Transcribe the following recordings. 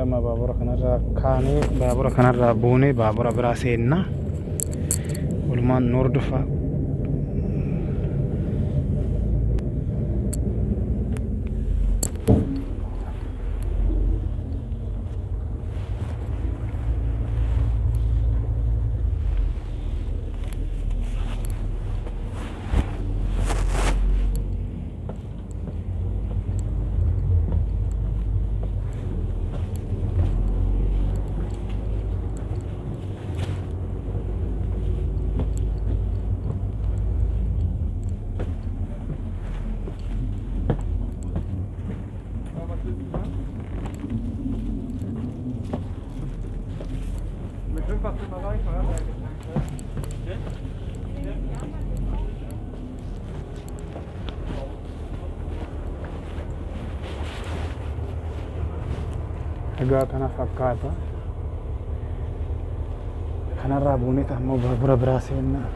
amma baabura kanarraa kaanee baabura kanarraa buunee baabura biraa seennaa walumaan nu hordofaa. Egaa kana fakkaata. Kanarraa buunee ammoo baabura biraa seennaa.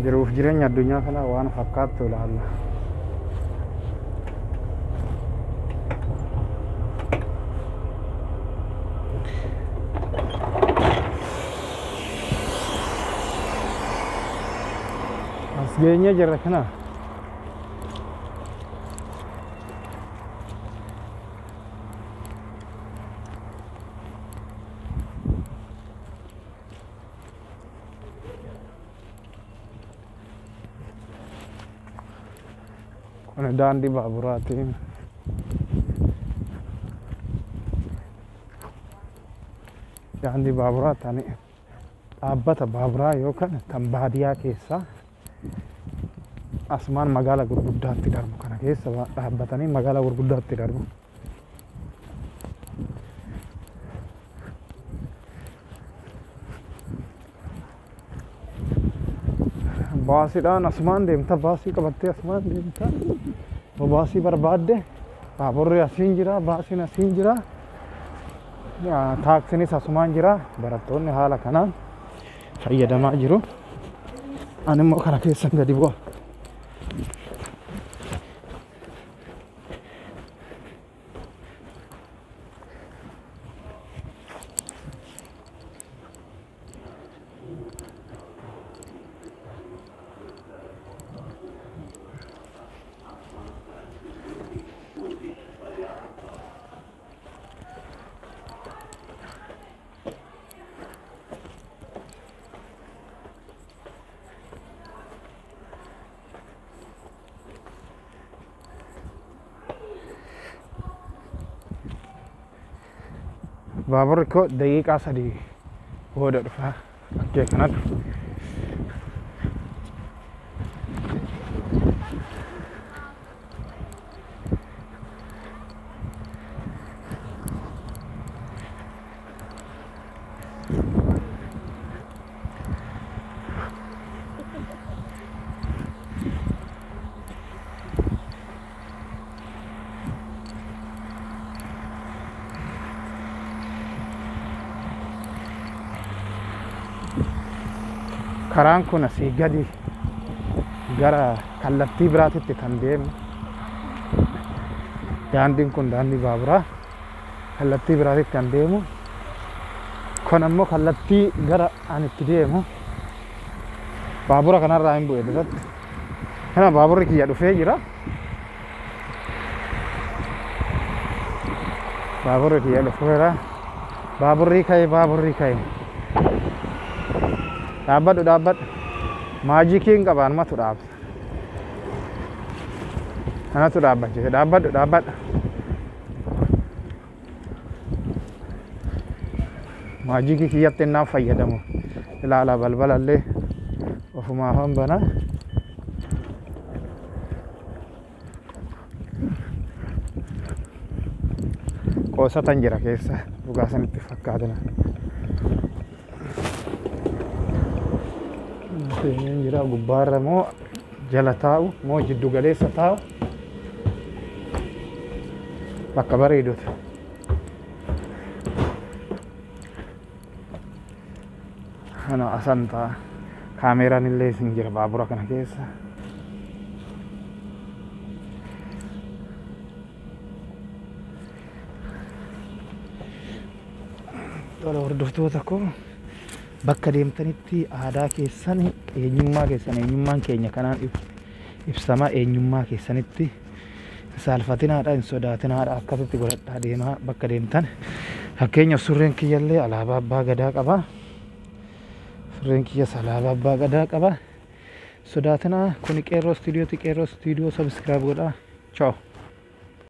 Jiruuf jireenya addunyaa kanaa waan fakkaattu ilaalla. As geenyee jirra kana. Kun daandii baaburaati. Daandii baaburaa tani dhaabbata baaburaa yookaan kan baadiyyaa keessaa asumaan magaalaa gurguddaatti darbu kana keessa dhaabbatanii magaalaa gurguddaatti darbu. Baasiidhaan asumaan deemta, baasii qabattee asumaan deemta. Baasii barbaadde baaburri asiin jira, baasiin asiin jira, taaksiinis asumaan jira. Barattoonni haala kanaan fayyadamaa jiru. Ani immoo kana keessan gadi bu'a. Baaburri koo daqiiqaa 3 booda dhufa. Bakkee kanatti karaan kun asii gadi gara kallattii biraatitti kan deemu. Daandiin kun daandii baaburaa kallattii biraatitti kan deemu. Kun ammoo kallattii gara ani itti deemu. Baabura kanarraa hin bu'e duratti. Kana baaburri kiyya dhufee jira. Baaburri kiyya dhufeera. Baaburri ka'e. Dhaabbadhu. Maajikiin qaba anumatu dhaaba. Anatu dhaabbachiise. Dhaabbadhu. Maajikii kiyyatti innaan fayyadamu. Ilaala balbalallee ofumaafan bana. Qoosatan jira keessa dhugaa sanitti fakkaatana. Jira gubbaarra moo jala taa'u moo jiddu galeessa taa'u bakka bareeduuti. Kana asan ta'a. Kaameraan illee isin jira baabura kana keessa. Wala hordoftoota koo bakka deemtanitti aadaa keessan eenyummaan keenya kanaan ibsama eenyummaa keessanitti saalfatinaadha hin sodaatinaadha akkasitti godhadhaa deemaa bakka deemtan. Fakkeenyaaf surreen kiyyallee alaabaa abbaa gadaa qaba. Surreen kiyyas alaabaa abbaa gadaa qaba. Sodaatinaa kun qeerroo istuudiyoo subscribe godhaa. Ciao.